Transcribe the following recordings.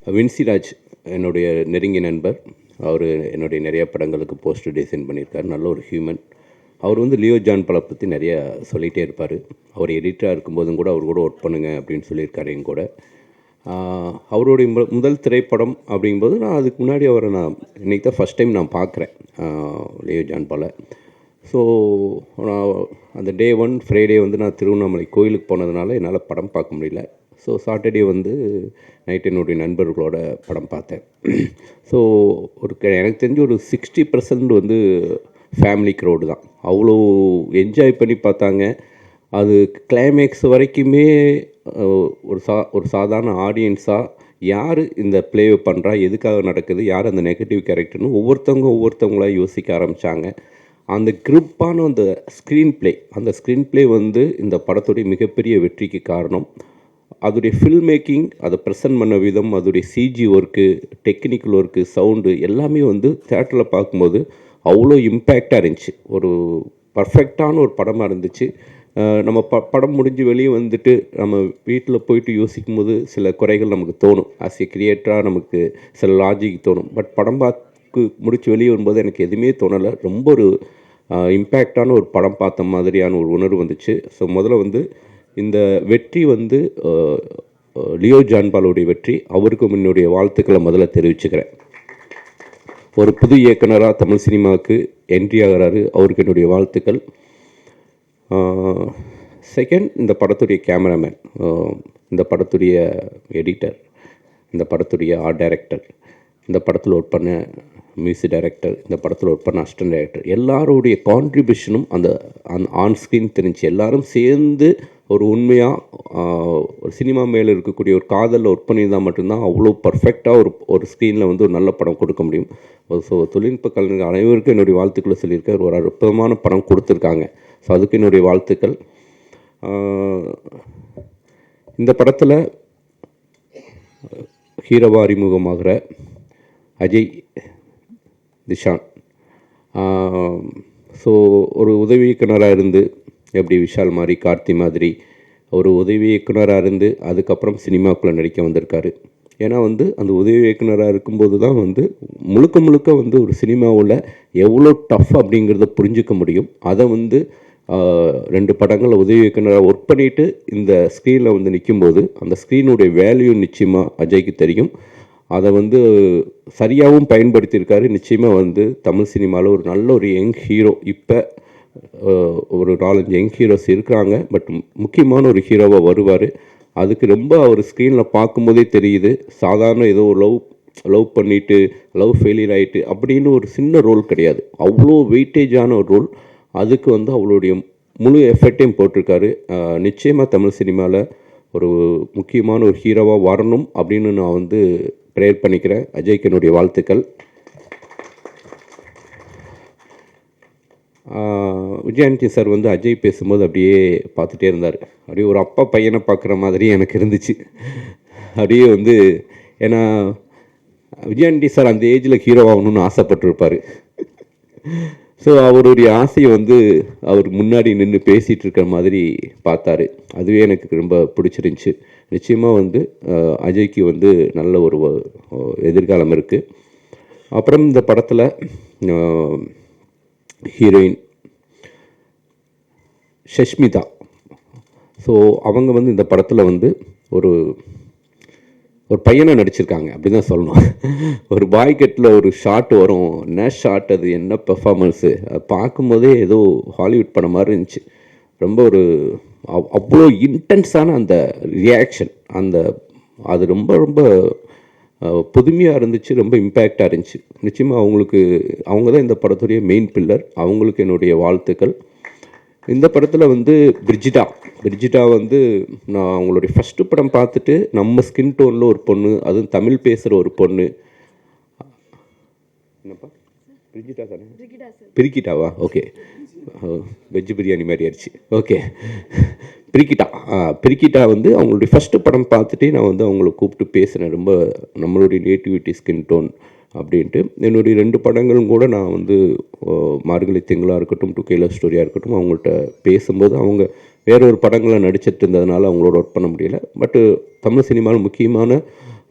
வின்சிராஜ் என்னுடைய நெருங்கிய நண்பர். அவர் என்னுடைய நிறைய படங்களுக்கு போஸ்டர் டிசைன் பண்ணியிருக்கார். நல்ல ஒரு ஹியூமன். அவர் வந்து லியோ ஜான் படம் பற்றி நிறையா சொல்லிகிட்டே இருப்பார். அவர் எடிட்டராக இருக்கும்போதும் கூட அவர் கூட ஒர்க் பண்ணுங்க அப்படின்னு சொல்லியிருக்காரு என் கூட. அவருடைய முதல் திரைப்படம் அப்படிங்கும்போது நான் அதுக்கு முன்னாடி அவரை நான் இன்றைக்கி தான் ஃபஸ்ட் டைம் நான் பார்க்குறேன் லியோ ஜான் படம். ஸோ நான் அந்த டே 1 ஃப்ரைடே வந்து நான் திருவண்ணாமலை கோயிலுக்கு போனதுனால என்னால் படம் பார்க்க முடியல. ஸோ சாட்டர்டே வந்து நைட் என்னுடைய நண்பர்களோட படம் பார்த்தேன். ஸோ எனக்கு தெரிஞ்சு ஒரு 60% வந்து ஃபேமிலி க்ரௌடு தான். அவ்வளோ என்ஜாய் பண்ணி பார்த்தாங்க. அது கிளைமேக்ஸ் வரைக்குமே ஒரு சாதாரண ஆடியன்ஸாக யார் இந்த ப்ளேவை பண்ணுறா, எதுக்காக நடக்குது, யார் அந்த நெகட்டிவ் கேரக்டர்னு ஒவ்வொருத்தவங்களாக யோசிக்க ஆரம்பித்தாங்க. அந்த கிரிப்பான அந்த ஸ்க்ரீன் ப்ளே வந்து இந்த படத்துடைய மிகப்பெரிய வெற்றிக்கு காரணம். அதோடைய ஃபில்ம் மேக்கிங், அதை ப்ரெசன்ட் பண்ண விதம், அதோடைய CG work, technical work, sound எல்லாமே வந்து தேட்டரில் பார்க்கும்போது அவ்வளோ இம்பேக்டாக இருந்துச்சு. ஒரு பர்ஃபெக்டான ஒரு படமாக இருந்துச்சு. நம்ம படம் முடிஞ்சு வெளியே வந்துட்டு நம்ம வீட்டில் போயிட்டு யோசிக்கும் போது சில குறைகள் நமக்கு தோணும். ஆஸ் ஏ கிரியேட்டராக நமக்கு சில லாஜிக் தோணும். பட் படம் பார்த்து முடித்து வெளியே வரும்போது எனக்கு எதுவுமே தோணலை. ரொம்ப ஒரு இம்பேக்டான ஒரு படம் பார்த்த மாதிரியான ஒரு உணர்வு வந்துச்சு. ஸோ முதல்ல வந்து இந்த வெற்றி வந்து லியோ ஜான் பாலுடைய வெற்றி. அவருக்கு என்னுடைய வாழ்த்துக்களை முதல்ல தெரிவிச்சுக்கிறேன். ஒரு புது இயக்குனராக தமிழ் சினிமாவுக்கு என்ட்ரி ஆகிறாரு, அவருக்கு என்னுடைய வாழ்த்துக்கள். செகண்ட், இந்த படத்துடைய கேமராமேன், இந்த படத்துடைய எடிட்டர், இந்த படத்துடைய ஆர்ட் டைரக்டர், இந்த படத்தில் ஒர்க் பண்ண மியூசிக் டைரக்டர், இந்த படத்தில் ஒர்க் பண்ண அசிஸ்டன்ட் டைரக்டர், எல்லாருடைய கான்ட்ரிபியூஷனும் அந்த ஆன் ஸ்க்ரீன் தெரிஞ்சு எல்லாரும் சேர்ந்து ஒரு உண்மையாக ஒரு சினிமா மேலே இருக்கக்கூடிய ஒரு காதலில் ஒர்க் பண்ணியிருந்தால் மட்டும்தான் அவ்வளோ பர்ஃபெக்டாக ஒரு ஸ்க்ரீனில் வந்து ஒரு நல்ல படம் கொடுக்க முடியும். ஸோ தொழில்நுட்ப கலைஞர்கள் அனைவருக்கும் என்னுடைய வாழ்த்துக்களை சொல்லியிருக்கார். ஒரு அற்புதமான படம் கொடுத்துருக்காங்க. ஸோ அதுக்கு என்னுடைய வாழ்த்துக்கள். இந்த படத்தில் ஹீரோவாக அறிமுகமாகிற அஜய் திஷான், ஸோ ஒரு உதவி இயக்குனராக இருந்து எப்படி விஷால் மாதிரி, கார்த்தி மாதிரி ஒரு உதவி இயக்குனராக இருந்து அதுக்கப்புறம் சினிமாக்குள்ளே நடிக்க வந்திருக்காரு. ஏன்னா வந்து அந்த உதவி இயக்குனராக இருக்கும்போது தான் வந்து முழுக்க வந்து ஒரு சினிமாவில் எவ்வளோ டஃப் அப்படிங்கிறத புரிஞ்சிக்க முடியும். அதை வந்து 2 படங்களில் உதவி இயக்குனராக ஒர்க் பண்ணிவிட்டு இந்த ஸ்க்ரீனில் வந்து நிற்கும்போது அந்த ஸ்க்ரீனுடைய வேல்யூ நிச்சயமாக அஜய்க்கு தெரியும். அதை வந்து சரியாகவும் பயன்படுத்தியிருக்காரு. நிச்சயமாக வந்து தமிழ் சினிமாவில் ஒரு நல்ல ஒரு யங் ஹீரோ, இப்போ ஒரு 4-5 யங் ஹீரோஸ் இருக்கிறாங்க. பட் முக்கியமான ஒரு ஹீரோவாக வருவார். அதுக்கு ரொம்ப அவர் ஸ்க்ரீனில் பார்க்கும்போதே தெரியுது. சாதாரண ஏதோ ஒரு லவ் பண்ணிவிட்டு லவ் ஃபெயிலியர் ஆகிட்டு அப்படின்னு ஒரு சின்ன ரோல் கிடையாது. அவ்வளோ வெயிட்டேஜான ஒரு ரோல். அதுக்கு வந்து அவளுடைய முழு எஃபர்ட்டையும் போட்டிருக்காரு. நிச்சயமாக தமிழ் சினிமாவில் ஒரு முக்கியமான ஒரு ஹீரோவாக வரணும் அப்படின்னு நான் வந்து ப்ரேயர் பண்ணிக்கிறேன். அஜய்க்கு என்னுடைய வாழ்த்துக்கள். விஜயாண்டி சார் வந்து அஜய் பேசும்போது அப்படியே பார்த்துட்டே இருந்தார். அப்படியே ஒரு அப்பா பையனை பார்க்குற மாதிரி எனக்கு இருந்துச்சு. அப்படியே வந்து ஏன்னா விஜயாண்டி சார் அந்த ஏஜில் ஹீரோ ஆகணும்னு ஆசைப்பட்டிருப்பார். ஸோ அவருடைய ஆசையை வந்து அவர் முன்னாடி நின்று பேசிகிட்டு இருக்கிற மாதிரி பார்த்தாரு. அதுவே எனக்கு ரொம்ப பிடிச்சிருந்துச்சி. நிச்சயமாக வந்து அஜய்க்கு வந்து நல்ல ஒரு எதிர்காலம் இருக்குது. அப்புறம் இந்த படத்தில் ஹீரோயின் ஷஷ்மிதா, ஸோ அவங்க வந்து இந்த படத்தில் வந்து ஒரு பையனை நடிச்சிருக்காங்க அப்படி தான் சொல்லணும். ஒரு பாய்கட்டில் ஒரு ஷாட் வரும், என்ன ஷாட், அது என்ன பெர்ஃபார்மன்ஸு, அது பார்க்கும்போதே ஏதோ ஹாலிவுட் படம் மாதிரி இருந்துச்சு. ரொம்ப ஒரு அவ்வளோ இன்டென்ஸான அந்த ரியாக்ஷன், அது ரொம்ப புதுமையாக இருந்துச்சு, ரொம்ப இம்பேக்டாக இருந்துச்சு. நிச்சயமாக அவங்க தான் இந்த படத்துடைய மெயின் பில்லர். அவங்களுக்கு என்னுடைய வாழ்த்துக்கள். இந்த படத்தில் வந்து பிரிஜிட்டா வந்து நான் அவங்களுடைய ஃபஸ்ட்டு படம் பார்த்துட்டு நம்ம ஸ்கின் டோனில் ஒரு பொண்ணு, அதுவும் தமிழ் பேசுகிற ஒரு பொண்ணு. என்னப்பா பிரிஜிட்டா தானே? பிரிக்கிட்டாவா? ஓகே, வெஜ் பிரியாணி மாதிரி ஆயிடுச்சு. ஓகே, பிரிக்கிட்டா வந்து அவங்களுடைய ஃபஸ்ட்டு படம் பார்த்துட்டு நான் வந்து அவங்கள கூப்பிட்டு பேசினேன். ரொம்ப நம்மளுடைய நேட்டிவிட்டி ஸ்கின் டோன் அப்படின்ட்டு. என்னுடைய 2 படங்களும் கூட நான் வந்து மார்கழி திங்களாக இருக்கட்டும், 2K லவ் ஸ்டோரியாக இருக்கட்டும், அவங்கள்ட்ட பேசும்போது அவங்க வேற ஒரு படங்களை நடிச்சிட்டு இருந்ததுனால அவங்களோட ஒர்க் பண்ண முடியல. பட்டு தமிழ் சினிமாவில் முக்கியமான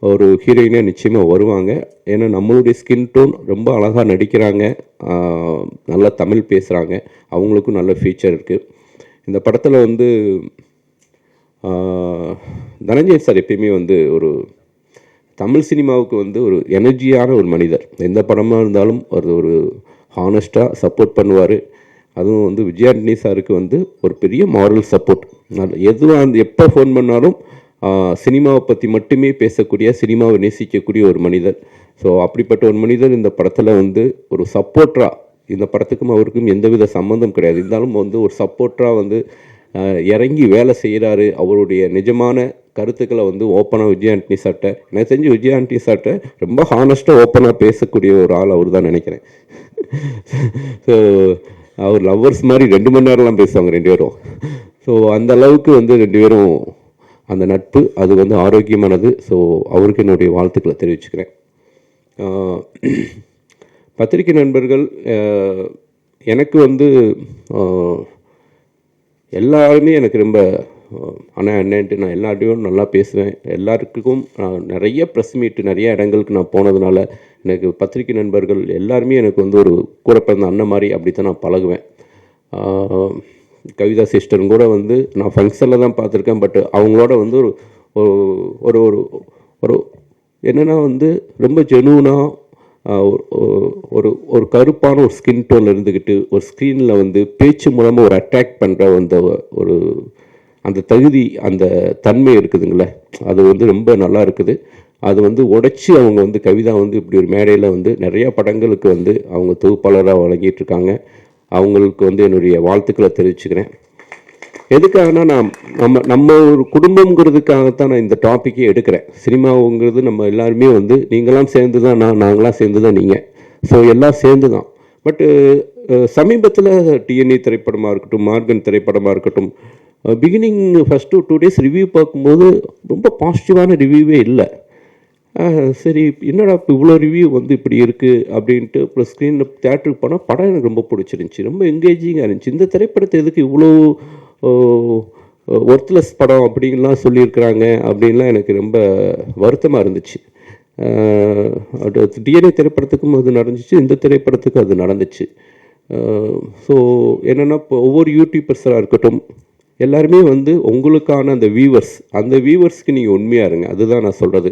ஒரு ஹீரோயினாக நிச்சயமாக வருவாங்க. ஏன்னா நம்மளுடைய ஸ்கின் டோன் ரொம்ப அழகாக நடிக்கிறாங்க, நல்லா தமிழ் பேசுகிறாங்க, அவங்களுக்கும் நல்ல ஃபீச்சர் இருக்குது. இந்த படத்தில் வந்து தனஞ்சய் சார் எப்பயுமே வந்து ஒரு தமிழ் சினிமாவுக்கு வந்து ஒரு எனர்ஜியான ஒரு மனிதர். எந்த படமாக இருந்தாலும் ஒரு ஹானஸ்ட்டாக சப்போர்ட் பண்ணுவார். அதுவும் வந்து விஜயாண்டனி சாருக்கு வந்து ஒரு பெரிய மாரல் சப்போர்ட். எதுவாக அந்த எப்போ ஃபோன் பண்ணாலும் சினிமாவை பற்றி மட்டுமே பேசக்கூடிய, சினிமாவை நேசிக்கக்கூடிய ஒரு மனிதர். ஸோ அப்படிப்பட்ட ஒரு மனிதர் இந்த படத்தில் வந்து ஒரு சப்போர்ட்டராக, இந்த படத்துக்கும் அவருக்கும் எந்தவித சம்மந்தம் கிடையாது, இருந்தாலும் வந்து ஒரு சப்போர்ட்டராக வந்து இறங்கி வேலை செய்கிறாரு. அவருடைய நிஜமான கருத்துக்களை வந்து ஓப்பனாக விஜயாண்டனி சார்ட்ட, எனக்கு தெரிஞ்சு விஜயாண்டனி சார்ட்ட ரொம்ப ஹானஸ்ட்டாக ஓப்பனாக பேசக்கூடிய ஒரு ஆள் அவர் தான் நினைக்கிறேன். ஸோ அவர் லவ்வர்ஸ் மாதிரி 2 மணி நேரம்லாம் பேசுவாங்க 2 பேரும். ஸோ அந்த அளவுக்கு வந்து 2 பேரும் அந்த நட்பு அது வந்து ஆரோக்கியமானது. ஸோ அவருக்கு என்னுடைய வாழ்த்துக்களை தெரிவிச்சுக்கிறேன். பத்திரிகை நண்பர்கள், எனக்கு வந்து எல்லாருமே எனக்கு ரொம்ப அண்ணன்ட்டு நான் எல்லார்ட்டையும் நல்லா பேசுவேன். எல்லாருக்கும் நிறைய ப்ரெஸ் மீட்டு நிறைய இடங்களுக்கு நான் போனதுனால எனக்கு பத்திரிகை நண்பர்கள் எல்லாருமே எனக்கு வந்து ஒரு கூட பிறந்த அண்ணன் மாதிரி அப்படி தான் நான் பழகுவேன். கவிதா சிஸ்டரும் கூட வந்து நான் ஃபங்க்ஷனில் தான் பார்த்துருக்கேன். பட் அவங்களோட வந்து ஒரு ஒரு ஒரு என்னென்னா வந்து ரொம்ப ஜெனூனாக ஒரு ஒரு கருப்பான ஒரு ஸ்கின் டோனில் இருந்துக்கிட்டு ஒரு ஸ்க்ரீனில் வந்து பேச்சு மூலமாக ஒரு அட்ராக்ட் பண்ணுற அந்த தகுதி, அந்த தன்மை இருக்குதுங்களே, அது வந்து ரொம்ப நல்லா இருக்குது. அது வந்து உடைச்சி அவங்க வந்து கவிதா வந்து இப்படி ஒரு மேடையில் வந்து நிறையா படங்களுக்கு வந்து அவங்க தொகுப்பாளராக வழங்கிட்டுருக்காங்க. அவங்களுக்கு வந்து என்னுடைய வாழ்த்துக்களை தெரிவிச்சுக்கிறேன். எதுக்காகனா நம்ம ஒரு குடும்பங்கிறதுக்காகத்தான் நான் இந்த டாப்பிக்கே எடுக்கிறேன். சினிமாவுங்கிறது நம்ம எல்லாருமே வந்து நீங்களாம் சேர்ந்து தான் நாங்களாம் சேர்ந்து தான் நீங்கள், ஸோ எல்லாம் சேர்ந்து தான். பட்டு சமீபத்தில் டிஎன்ஏ திரைப்படமாக இருக்கட்டும், மார்கன் திரைப்படமாக இருக்கட்டும், பிகினிங் ஃபஸ்ட்டு 2 days ரிவ்யூ பார்க்கும்போது ரொம்ப பாசிட்டிவான ரிவ்யூவே இல்லை. சரி என்னடா இப்போ இவ்வளோ ரிவ்யூ வந்து இப்படி இருக்குது அப்படின்ட்டு அப்புறம் ஸ்க்ரீனில் தேட்டருக்கு போனால் படம் எனக்கு ரொம்ப பிடிச்சிருந்துச்சி, ரொம்ப என்கேஜிங்காக இருந்துச்சு. இந்த திரைப்படத்தை எதுக்கு இவ்வளோ ஒர்த்லெஸ் படம் அப்படின்லாம் சொல்லியிருக்கிறாங்க அப்படின்லாம் எனக்கு ரொம்ப வருத்தமாக இருந்துச்சு. டிஎன்ஏ திரைப்படத்துக்கும் அது நடந்துச்சு, இந்த திரைப்படத்துக்கும் அது நடந்துச்சு. ஸோ என்னென்னா இப்போ ஒவ்வொரு யூடியூபர்ஸாக இருக்கட்டும், எல்லாருமே வந்து உங்களுக்கான அந்த வியூவர்ஸ்க்கு நீங்கள் உண்மையாக இருங்க. அதுதான் நான் சொல்கிறது.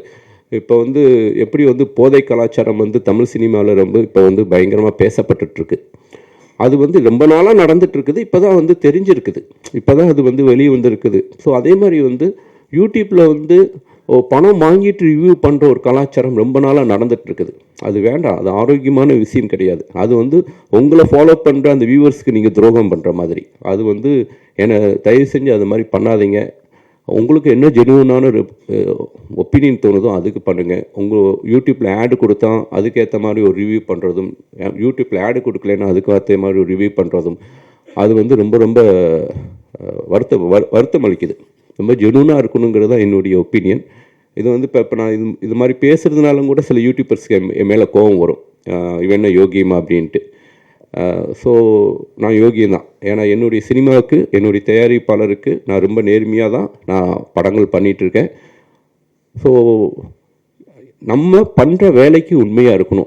இப்போ வந்து எப்படி வந்து போதை கலாச்சாரம் வந்து தமிழ் சினிமாவில் ரொம்ப இப்போ வந்து பயங்கரமாக பேசப்பட்டுருக்கு. அது வந்து ரொம்ப நாளாக நடந்துகிட்ருக்குது, இப்போ தான் வந்து தெரிஞ்சிருக்குது, இப்போ தான் அது வந்து வெளியே வந்துருக்குது. ஸோ அதே மாதிரி வந்து யூடியூப்பில் வந்து பணம் வாங்கிட்டு ரிவ்யூ பண்ணுற ஒரு கலாச்சாரம் ரொம்ப நாளாக நடந்துகிட்ருக்குது. அது வேண்டாம், அது ஆரோக்கியமான விஷயம் கிடையாது. அது வந்து உங்களை ஃபாலோ பண்ணுற அந்த வியூவர்ஸ்க்கு நீங்கள் துரோகம் பண்ணுற மாதிரி. அது வந்து என்னை தயவு செஞ்சு அது மாதிரி பண்ணாதீங்க. உங்களுக்கு என்ன ஜெனுவனான ஒரு ஒப்பீனியன் தோணுதோ அதுக்கு பண்ணுங்கள். உங்கள் யூடியூப்பில் ஆடு கொடுத்தா அதுக்கேற்ற மாதிரி ஒரு ரிவ்யூ பண்ணுறதும், யூடியூப்பில் ஆடு கொடுக்கலன்னா அதுக்கேற்ற மாதிரி ஒரு ரிவ்யூ பண்ணுறதும், அது வந்து ரொம்ப ரொம்ப வருத்தம் அளிக்குது. ரொம்ப ஜெனுவனாக இருக்கணுங்கிறது தான் என்னுடைய ஒப்பீனியன். இது வந்து இப்போ நான் இது மாதிரி பேசுகிறதுனாலும் கூட சில யூடியூபர்ஸ்க்கு என் மேலே கோபம் வரும், இவன் என்ன யோகியமா அப்படின்ட்டு. ஸோ நான் யோகியம் தான். ஏன்னா என்னுடைய சினிமாவுக்கு, என்னுடைய தயாரிப்பாளருக்கு நான் ரொம்ப நேர்மையாக தான் நான் படங்கள் பண்ணிகிட்ருக்கேன். ஸோ நம்ம பண்ணுற வேலைக்கு உண்மையாக இருக்கணும்.